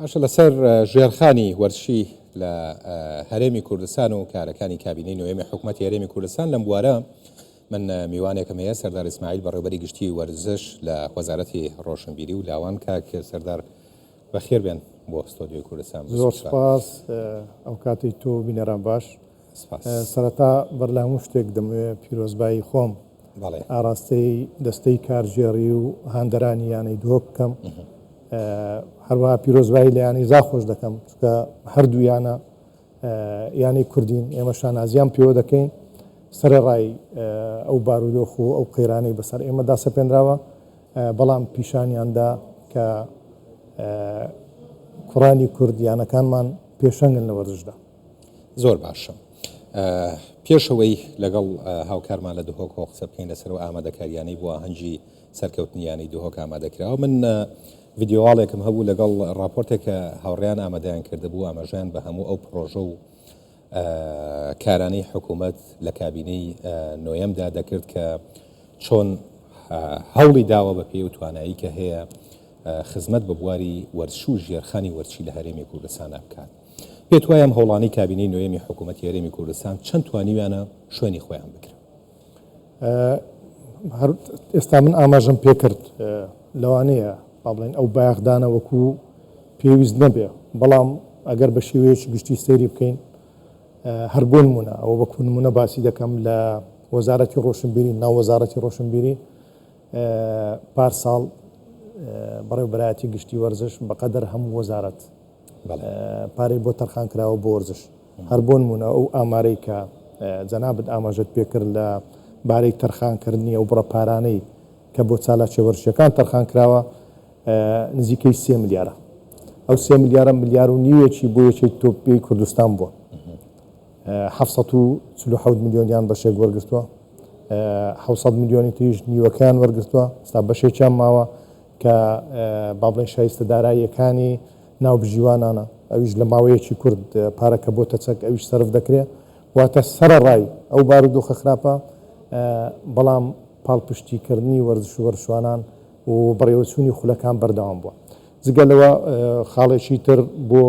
باشە لەسەر ژێرخانی وەرشی لە هەرێمی کوردستان و کارەکانی کابینەی نوێمی حکوومەتی هەرێمی کوردستان لەم بوارە من میوانێکم هەیە سەردار ئیسماعیل بەڕێوەبەری گشتی وەرزش لە وەزارەتی ڕۆشنبیری و لاوان کاک سەردار بەخێر بێن بۆ ستۆدیۆی کوردستان. زۆر سپاس ئەو کاتی تۆ بینەران باش. سەرەتا بەرلامو شتێک دەمەوێت پیرۆزبایی خۆم ئاراستەی دەستەی کارژێڕی و هاندەرانی یانەی دۆ بکەم، هەروەها پیرۆزبایی لە یانەی زاخۆش دەکەم چکە هەردوویانە یانەی کوردین، ئێمە شانازیان پێوە دەکەین سەرڕای ئەو بارودۆخ و ئەو قەیرانەی بەسەر ئێمەدا سەپێنراوە، بەڵام پیشانیاندا کە کوڕانی کوردیانەکانمان پێشەنگن لە وەرزشدا. زۆر باشە. پێشەوەی لەگەڵ هاوکارمان لە دهۆک قسە بکەین لەسەر و ئامادەکاریانەی بۆ ئاهەنگی سەرکەوتنیانی دهۆک ئامادەکراوە. من ڤیددیۆواڵێکم هەبوو لەگەڵ راپۆرتێکە هاوڕێیان ئامادەیان کردبوو ئاماژیان بە هەموو ئەو پرۆژە و کارانەی حکوومەت لە کابینەی نۆیەمدا دەکرد کە چۆن هەوڵی داوە بە پێی و توانایی کە هەیە خزمەت بە بواری وەرش و ژێرخانی وەرچی لە هەرێمی کوردستان بکات. پێت وایە ئەم هەوڵانەی کابینەی نوێمی حکوومەتی هەرێمی کوردستان چەند توانیویانە شوێنی خۆیان بکرێت؟ ئێستا من ئاماژەم پێکرد لەوانەیە بڵێن ئەو بایەخدانە وەکو پێویست نەبێ، بەڵام ئەگەر بە شێوەیەکی گشتی سەیری بکەین هەر بۆ نمونە ئەوە وەکو نمونە باسی دەکەم لە وەزارەتی ڕۆشنبیری ناو وەزارەتی ڕۆشنبیری پارساڵ بەڕێوەبەرایەتی گشتی وەرزش بەقەدەر هەموو وەزارەت پارەی بۆ تەرخان کراوە بۆ وەرزش. هەر بۆ نمونە ئەو ئامارەی کە جەنابەت ئاماژەت پێکرد لە بارەی تەرخانکردنی ئەو بڕە پارانەی کە بۆ چالاکی وەرزشەکان تەرخان کراوە نزیکەی 3 ملیارە. ئەو 3 ملیارە ملیار و نیوێکی بۆ یەکێک تۆپی کوردستان بووە. 747 ملیۆنیان بەشێک وەرگرتووە، 700 ملیۆنی تریش نیوەکان وەرگرتووە، ستا بەشێکیان ماوە کە با بڵێن شایستە داراییەکانی ناو بژیوانانە، ئەویش لە ماوەیەکی کورد پارەکە بۆتە چەک ئەویش سەرف دەکرێت، واتە سەرڕای ئەو بارودۆخە خراپە، بەڵام پاڵپشتیکردنی وەرزش و وەرشوانان و بەڕێوەچوونی خولەکان بەردەوام بووە. جگەلەوە خاڵێکی تر بۆ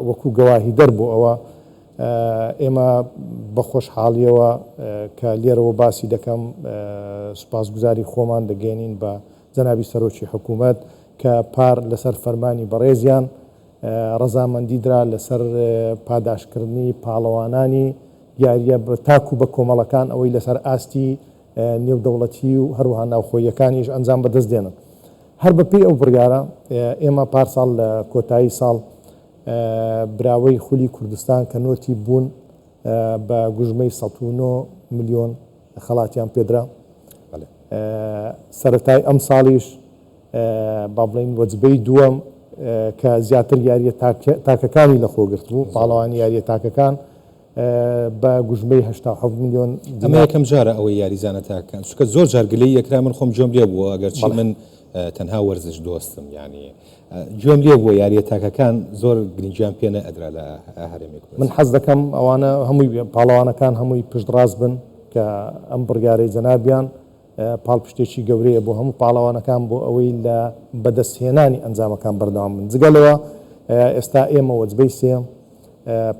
وەکو گەواهی دەربوو ئەوە ئێمە بە خۆشحاڵیەوە کە لێرەوە باسی دەکەم سوپاسگوزاری خۆمان دەگەێنین بە جەنابی سەرۆکی حکوومەت کە پار لەسەر فەرمانی بەڕێزیان ڕەزامەندی درا لەسەر پاداشکردنی پاڵەوانانی یاریە بە تاکو بە کۆمەڵەکان ئەوەی لەسەر ئاستی نێودەوڵەتی و هەروەها ناوخۆیەکانیش ئەنجام بەدەست دێنن. هەر بەپێی ئەو بڕیارە ئێمە پارساڵ لە کۆتایی ساڵ براوەی خولی کوردستان کە نۆتی بوون بە گوژمەی 109 ملیۆن خەڵاتیان پێدرا. سەرەتای ئەم ساڵیش با بڵێن وەجبەی دووەم کە زیاتر یاریە تاکەکانی لە خۆگرت بوو، پاڵەوانی یاریە تاکەکان بە گوژمەی 87 ملیۆن. ئەمە یەکەم جارە ئەوەی یاریزانە تاکەکان چکە زۆر جارگلەی یەکرا من خۆم جۆم لێ بووە ئەگەرچی من تەنها وەرزش دۆستم، یعنی گوێم لێ بووە یاریە تاکەکان زۆر گرنگیان پێ نەئەدرا لە هەرێمی کوردستان. من حەز دەکەم ئەوانە هەمووی پاڵەوانەکان هەمووی پشتڕاست بن کە ئەم بڕیارەی جەنابیان پاڵپشتێکی گەورەیە بۆ هەموو پاڵەوانەکان بۆ ئەوەی لە بەدەستهێنانی ئەنجامەکان بەردەوام بن. جگەلەوە ئێستا ئێمە وەجبەی سێم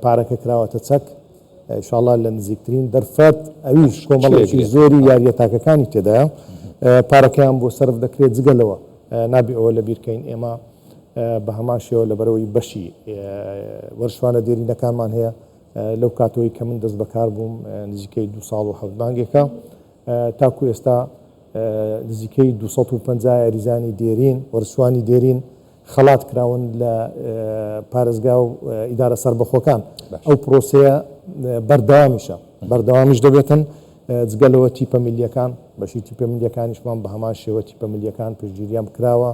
پارەکە کراوەتە چەک، ئینشاڵڵا لە نزیکترین دەرفەت ئەویش کۆمەڵێکی زۆری یاریە تاکەکانی تێدایە پارەکەیان بۆ سەرف دەکرێت. جگەلەوە نابێ ئەوە لە بیرکەین ئێمە بە هەمان شێوە لەبەرەوەی بەشی وەرشوانە دێرینەکانمان هەیە. لەو کاتەوەی کە من دەست بەکار بووم نزیکەی 2 ساڵ و 7 مانگێکە تاکو ئێستا نزیکەی 250 یاریزانی دێرین وەرشوانی دێرین خەڵات کراون لە پارێزگا و ئیدارە سەربەخۆکان. ئەو پرۆسەیە بەردەوامیش دەبێتن. جگەلەوە تیپە میلیەکان بەشی تیپە میلیەکانیشمان بە هەمان شێوە تیپە میلیەکان پشتگیریان بکراوە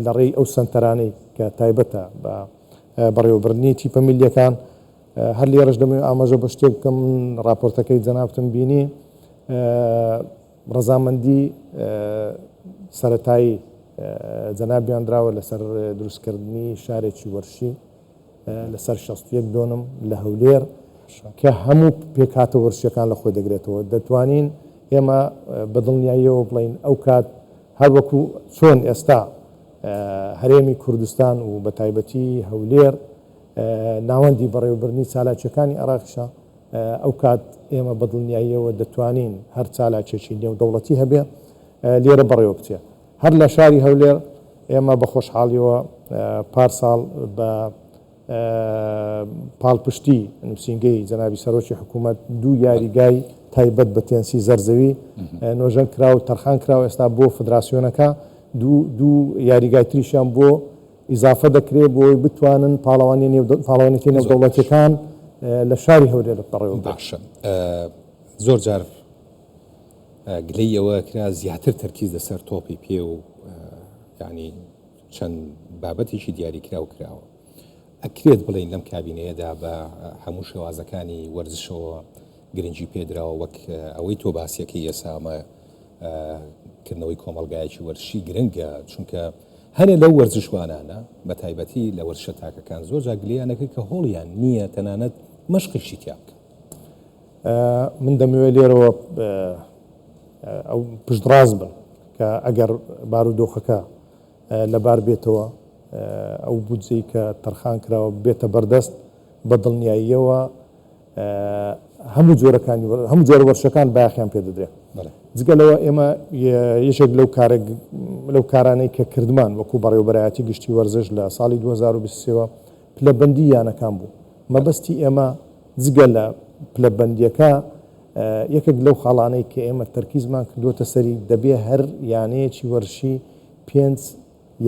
لە ڕێی ئەو سنتەرانەی کە تایبەتە بە بەڕێوەبردنی تیپە میلیەکان. هەر لێرەش دەمەوێت ئاماژە بە شتێک بکەم، راپۆرتەکەی جەنابتم بینی ڕەزامەندی سەرەتایی جەنابیان دراوە لەسەر دروستکردنی شارێکی وەرشی لەسەر 61 دۆنم لە هەولێر کە هەموو پێکاتە وەرشیەکان لە خۆی دەگرێتەوە. دەتوانین ئێمە بەدڵنیاییەوە بڵین ئەو کات هەر وەکو چۆن ئێستا هەرێمی کوردستان و بە تایبەتی هەولێر ناوەندی بەڕێوەبردننی چالاکیەکانی عێراقیشە ئەو کات ئێمە بەدڵنیاییەوە دەتوانین هەر چالاکێکی نێودەوڵەتی هەبێ لێرە بەڕێوە بچێ هەر لە شاری هەولێر ئێمە بە خۆشحاڵیەوە پارساڵ بە پاڵپشتی نووسینگەی جەنابی سەرۆکی حکوومەت دوو یاریگای تایبەت بە تێنسی زەرزەوی نۆژەن کرا و تەرخان کراوە ئێستا بۆ فدراسیۆنەکە دوو یاریگای تریشیان بۆ ئیزافە دەکرێت بۆی بتوانن پاڵەوانێتی نێودەوڵەتیەکان لە شاری هەولێر بەڕێوە باشە زۆر جار گلەی ئەوە کرا زیاتر تەرکیز لەسەر تۆپی پێ و ینی چەند بابەتێکی دیاری کرا و کراوە ئەکرێت بڵین لەم کابینەیەدا بە هەموو شێوازەکانی وەرزشەوە گرنگی پێدراوە وەک ئەوەی تۆ باسیەکەی ئێسامە کردنەوەی کۆمەلگایەکی وەرشی گرنگە چونکە هەنێ لەو وەرزشوانانە بە تایبەتی لە وەرشە تاکەکان زۆر جاگلیانەکە کە هۆڵیان نییە تەنانەت مەشقیشی تیا بکە من دەمەوێت لێرەوە ئەو پشتڕاست بن کە ئەگەر بارودۆخەکە لەبار بێتەوە ئەو بودجەی کە تەرخان کراوە بێتە بەردەست بە دڵنیاییەوە هەموو جۆرە وەرشەکان باخیان پێ دەدرێت جگەلەوە ئێمە یەشێک لەو کارانەی کە کردمان وەکو بەڕێوەبەرایەتی گشتی وەرزش لە ساڵی 2023ەوە پلەبەندی یانەکان بوو مەبەستی ئێمە جگە لە پلەبەندیەکە یەکێک لەو خاڵانەی کە ئێمە تەرکیزمان کردوتە سەری دەبێ هەر یانەیەکی وەرشی 5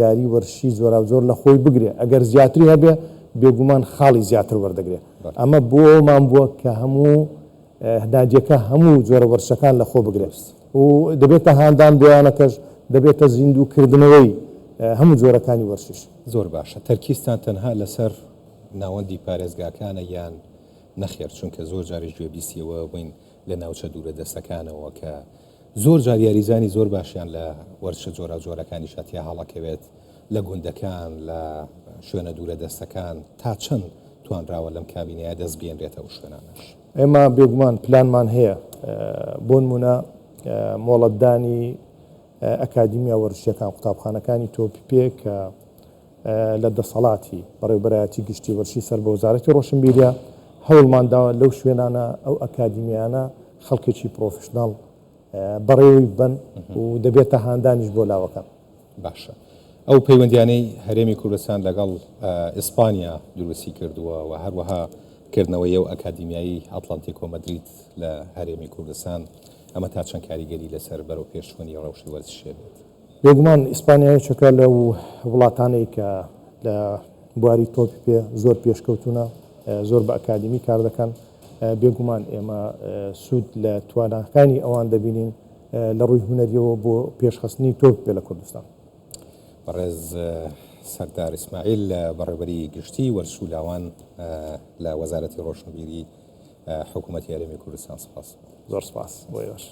یاری وەرشی زۆر زۆر لە خۆی بگرێ ئەگەر زیاتری هەبێ بێگومان خاڵی زیاتر وەردەگرێت ئەمە بۆمان بووە کە هەموو هەدادیەکە هەموو جۆرە وەرشەکان لە خۆ بگرێت و دەبێتە هاندان بۆیانەکەش دەبێتە زیندووکردنەوەی هەموو جۆرەکانی وەرشش زۆر باشە تەرکیزتان تەنها لەسەر ناوەندی پارێزگاکانە یان نەخێر چونکە زۆر جاریش گوێبیستیەوە بووین لە ناوچە دوورە دەستەکانەوە کە زۆر جار یاریزانی زۆر باشیان لە وەرشە جۆرەکانی شاتیا هەڵەکەوێت لە گوندەکان لە شوێنە دوورە دەستەکان تا چەند توانراوە لەم کابینەیە دەست بێنرێتەوە شوێنانش ئێمە بێگومان پلانمان هەیە بۆ نمونە مۆڵەتدانی ئەکادیمیا وەرشیەکان قوتابخانەکانی تۆپی پێ کە لە دەسەڵاتی بەڕێوەبەرایەتی گشتی وەرشی سەر بە وەزارەتی ڕۆشنبیریە هەوڵمانداوە لەو شوێنانە ئەو ئەکادیمیانە خەڵکێکی پرۆفشناڵ بەڕێوەی بن و دەبێتە هاندانیش بۆ لاوەکان باشە ئەو پەیوەندیانەی هەرێمی کوردستان لەگەڵ ئیسپانیا دروستی کردووە و هەروەها کردنەوەی ئەو ئەکادیمیایی ئەتلانتیکۆ مەدریت لە هەرێمی کوردستان ئەمە تا چەند کاریگەری لەسەر بەرەو پێشچوونی ڕەوشی وەرزشێ بێت بێگومان ئیسپانیایەکە لەو وڵاتانەی کە لە بواری تۆپی پێ زۆر پێشکەوتونە زۆر بە ئەکادیمی کار دەکەن بێگومان ئێمە سوود لە تواناکانی ئەوان دەبینین لە ڕووی هونەریەوە بۆ پێشخستنی تۆپی پێ لە کوردستان بەڕێز سەردار ئیسماعیل بەڕێوەبەری گشتی وەرسوولاوان لە وەزارەتی ڕۆشنبیری حکوومەتی هەرێمی کوردستان سپاس زۆر سپاس بۆ باش